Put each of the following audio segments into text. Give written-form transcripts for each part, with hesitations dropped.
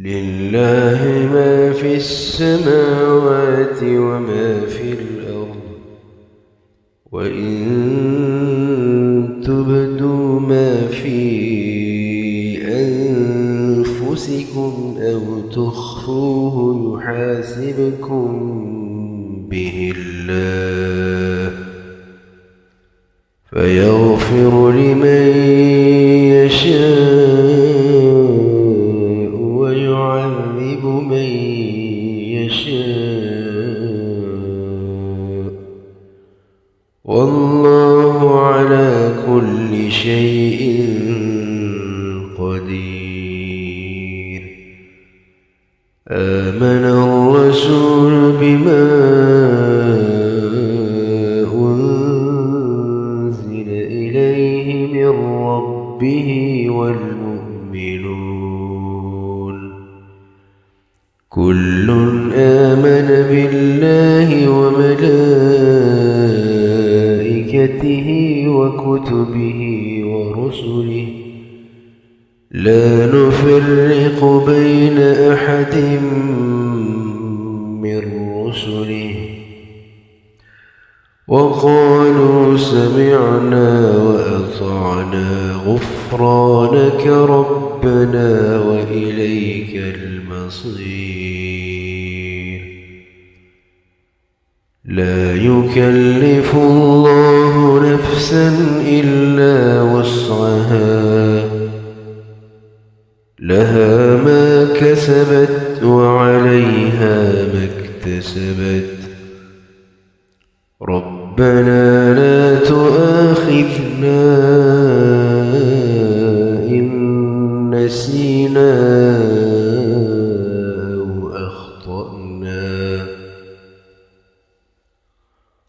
لله ما في السماوات وما في الأرض وإن تبدوا ما في أنفسكم أو تخفوه يحاسبكم به الله فيغفر لمن يشاء ويعذب من يشاء والله على كل شيء قدير. آمن الرسول بما أنزل إليه من ربه والمؤمنون كل آمن بالله وملائكته وكتبه ورسله لا نفرق بين أحد من رسله وقالوا سمعنا وأطعنا غفرانك ربنا وإليك المصير. لا يكلف الله نفسا إلا وسعها لها ما كسبت وعليها ما اكتسبت ربنا لا تؤاخذنا إن نسينا أو أخطأنا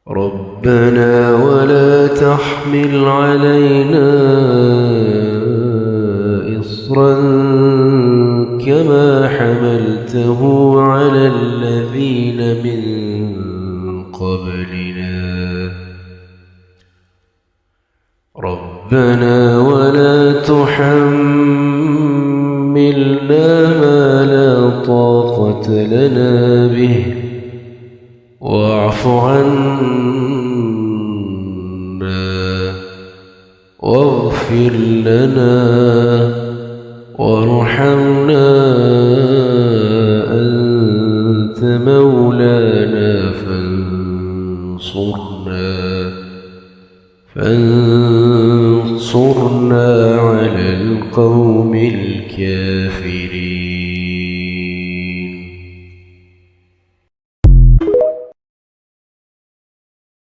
ربنا ولا تحمل علينا إصرا كما حملته على الذين من قبلنا ربنا ولا تحملنا ما لا طاقة لنا به واعف عنا واغفر لنا وارحمنا أنت مولانا فانصرنا على القوم الكافرين.